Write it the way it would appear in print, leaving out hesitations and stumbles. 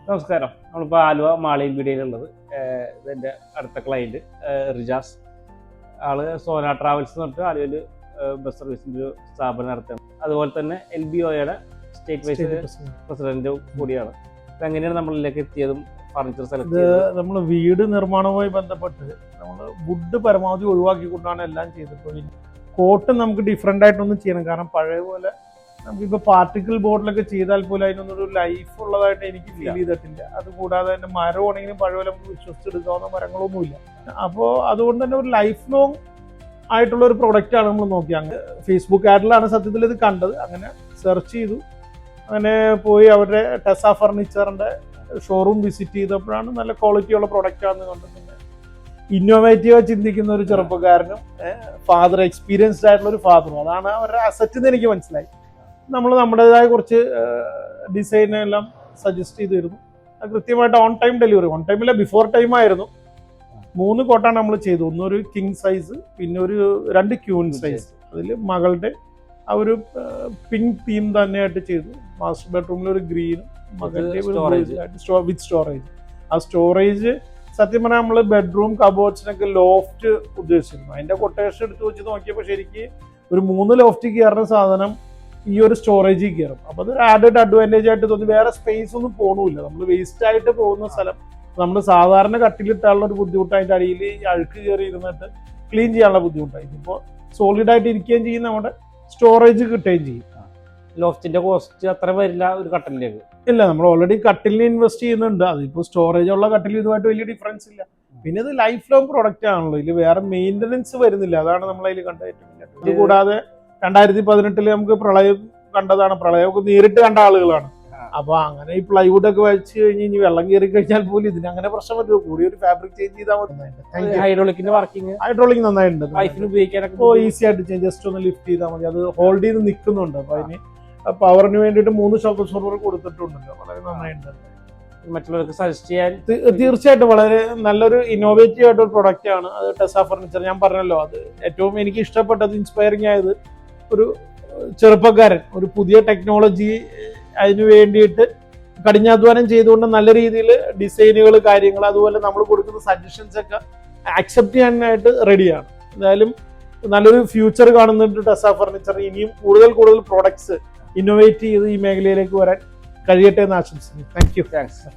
നമസ്കാരം. നമ്മളിപ്പോൾ ആലുവ മാളിയിൽ വീഡിയോയിലുള്ളത്. ഇതെൻ്റെ അടുത്ത ക്ലയൻറ്റ് റിജാസ്. ആള് സോന ട്രാവൽസ് എന്ന് പറഞ്ഞിട്ട് ആലുവയിൽ ബസ് സർവീസിൻ്റെ ഒരു സ്ഥാപനം നടത്തുകയാണ്. അതുപോലെ തന്നെ LBOയുടെ സ്റ്റേറ്റ് വൈസ് പ്രസിഡന്റ് കൂടിയാണ്. എങ്ങനെയാണ് നമ്മളിലേക്ക് എത്തിയതും ഫർണിച്ചർ സെലക്ട് നമ്മൾ വീട് നിർമ്മാണവുമായി ബന്ധപ്പെട്ട് നമ്മൾ വുഡ് പരമാവധി ഒഴിവാക്കിക്കൊണ്ടാണ് എല്ലാം ചെയ്തത്. കോട്ട് നമുക്ക് ഡിഫറെൻ്റ് ആയിട്ടൊന്നും ചെയ്യണം. കാരണം പഴയ പോലെ നമുക്കിപ്പോൾ പാർട്ടിക്കിൾ ബോർഡിലൊക്കെ ചെയ്താൽ പോലും അതിനൊന്നൊരു ലൈഫ് ഉള്ളതായിട്ട് എനിക്ക് ഫീൽ ചെയ്തിട്ടില്ല. അതുകൂടാതെ തന്നെ മരമാണെങ്കിലും പഴയ പോലെ നമുക്ക് വിശ്വസിച്ചെടുക്കാവുന്ന മരങ്ങളൊന്നുമില്ല. അപ്പോൾ അതുകൊണ്ട് തന്നെ ഒരു ലൈഫ് ലോങ് ആയിട്ടുള്ള ഒരു പ്രൊഡക്റ്റാണ് നമ്മൾ നോക്കിയത്. ഫേസ്ബുക്ക് ആഡിലാണ് സത്യത്തിൽ ഇത് കണ്ടത്. അങ്ങനെ സെർച്ച് ചെയ്തു. അങ്ങനെ പോയി അവരുടെ ടെസ ഫർണിച്ചറിൻ്റെ ഷോറൂം വിസിറ്റ് ചെയ്തപ്പോഴാണ് നല്ല ക്വാളിറ്റിയുള്ള പ്രൊഡക്റ്റാണെന്ന് കണ്ടത്. പിന്നെ ഇന്നോവേറ്റീവായി ചിന്തിക്കുന്ന ഒരു ചെറുപ്പക്കാരനും ഫാദർ എക്സ്പീരിയൻസ്ഡ് ആയിട്ടുള്ള ഒരു ഫാദറും, അതാണ് അവരുടെ അസറ്റ് എന്ന് എനിക്ക് മനസ്സിലായി. നമ്മൾ നമ്മുടേതായ കുറച്ച് ഡിസൈൻ എല്ലാം സജസ്റ്റ് ചെയ്തിരുന്നു. അത് കൃത്യമായിട്ട് ഓൺ ടൈം ഡെലിവറി, ഓൺ ടൈമില്ല ബിഫോർ ടൈം ആയിരുന്നു. 3 കോട്ടാണ് നമ്മൾ ചെയ്തു. ഒന്നൊരു കിങ് സൈസ്, പിന്നെ ഒരു 2 ക്യൂൻ സൈസ്. അതിൽ മകളുടെ ആ ഒരു പിങ്ക് തീം തന്നെയായിട്ട് ചെയ്തു. മാസ്റ്റർ ബെഡ്റൂമിൽ ഒരു ഗ്രീനും മകളുടെ വിത്ത് സ്റ്റോറേജ്. ആ സ്റ്റോറേജ് സത്യം പറഞ്ഞാൽ നമ്മൾ ബെഡ്റൂം കബോർഡ്സിനൊക്കെ ലോഫ്റ്റ് ഉദ്ദേശിച്ചിരുന്നു. അതിന്റെ കൊട്ടേഷൻ എടുത്ത് വെച്ച് നോക്കിയപ്പോൾ ശരിക്ക് ഒരു 3 ലോഫ്റ്റ് കയറുന്ന സാധനം ഈ ഒരു സ്റ്റോറേജിൽ കയറും. അപ്പോൾ അതൊരു ആഡഡ് അഡ്വാൻറ്റേജ് ആയിട്ട് തോന്നി. വേറെ സ്പേസ് ഒന്നും പോകണമില്ല. നമ്മൾ വേസ്റ്റ് ആയിട്ട് പോകുന്ന സ്ഥലം നമ്മൾ സാധാരണ കട്ടിലിട്ടാനുള്ള ഒരു ബുദ്ധിമുട്ടായിട്ട് അടിയിൽ അഴുക്ക് കയറി ഇരുന്നിട്ട് ക്ലീൻ ചെയ്യാനുള്ള ബുദ്ധിമുട്ടായി. ഇപ്പോൾ സോളിഡ് ആയിട്ട് ഇരിക്കുകയും ചെയ്യും, നമ്മുടെ സ്റ്റോറേജ് കിട്ടുകയും ചെയ്യും. ലോഫ്റ്റിന്റെ കോസ്റ്റ് അത്ര വരില്ല ഒരു കട്ടലിലേക്ക്. ഇല്ല, നമ്മൾ ഓൾറെഡി കട്ടിലിന് ഇൻവെസ്റ്റ് ചെയ്യുന്നുണ്ട്. അതിപ്പോൾ സ്റ്റോറേജ് ഉള്ള കട്ടിൽ ഇതുമായിട്ട് വലിയ ഡിഫറൻസ് ഇല്ല. പിന്നെ ഇത് ലൈഫ് ലോങ് പ്രൊഡക്റ്റ് ആണല്ലോ. ഇതിൽ വേറെ മെയിൻ്റനൻസ് വരുന്നില്ല. അതാണ് നമ്മൾ അതിൽ കണ്ട ഏറ്റവും വലിയ. അതുകൂടാതെ 2018 നമുക്ക് പ്രളയം കണ്ടതാണ്. പ്രളയമൊക്കെ നേരിട്ട് കണ്ട ആളുകളാണ്. അപ്പൊ അങ്ങനെ ഈ പ്ലൈവുഡ് ഒക്കെ വെച്ച് കഴിഞ്ഞ് ഇനി വെള്ളം കയറി കഴിഞ്ഞാൽ പോലും ഇതിന് അങ്ങനെ പ്രശ്നം പറ്റുമോ? കൂടി ഒരു ഫാബ്രിക് ചേഞ്ച് ചെയ്താൽ മതി. ഹൈഡ്രോളിക്കിന്റെ വർക്കിംഗ് നന്നായിട്ടുണ്ട്. ഉപയോഗിക്കാനൊക്കെ ഈസി ആയിട്ട് ജസ്റ്റ് ഒന്ന് ലിഫ്റ്റ് ചെയ്താൽ മതി. അത് ഹോൾഡ് ചെയ്ത് നിൽക്കുന്നുണ്ട്. അപ്പൊ അതിന് പവറിന് വേണ്ടിയിട്ട് 3 ഷോക്ക് അബ്സോർബർ കൊടുത്തിട്ടുണ്ട്. വളരെ നന്നായിട്ടുണ്ട്. മറ്റുള്ളവർക്ക് സജസ്റ്റ് ചെയ്യാൻ തീർച്ചയായിട്ടും വളരെ നല്ലൊരു ഇന്നോവേറ്റീവ് ആയിട്ടൊരു പ്രൊഡക്റ്റ് ആണ് അത് ടെസ ഫർണിച്ചർ. ഞാൻ പറഞ്ഞല്ലോ, അത് ഏറ്റവും എനിക്ക് ഇഷ്ടപ്പെട്ടത്, ഇൻസ്പയറിംഗ് ആയത്, ഒരു ചെറുപ്പക്കാരൻ ഒരു പുതിയ ടെക്നോളജി അതിന് വേണ്ടിയിട്ട് കഠിനാധ്വാനം ചെയ്തുകൊണ്ട് നല്ല രീതിയിൽ ഡിസൈനുകൾ, കാര്യങ്ങൾ, അതുപോലെ നമ്മൾ കൊടുക്കുന്ന സജഷൻസ് ഒക്കെ ആക്സെപ്റ്റ് ചെയ്യാനായിട്ട് റെഡിയാണ്. എന്തായാലും നല്ലൊരു ഫ്യൂച്ചർ കാണുന്നുണ്ട് ടെസ ഫർണിച്ചർ. ഇനിയും കൂടുതൽ പ്രോഡക്ട്സ് ഇന്നോവേറ്റ് ചെയ്ത് ഈ മേഖലയിലേക്ക് വരാൻ കഴിയട്ടെ എന്ന് ആശംസിക്കുന്നു. Thank you. താങ്ക്സ്.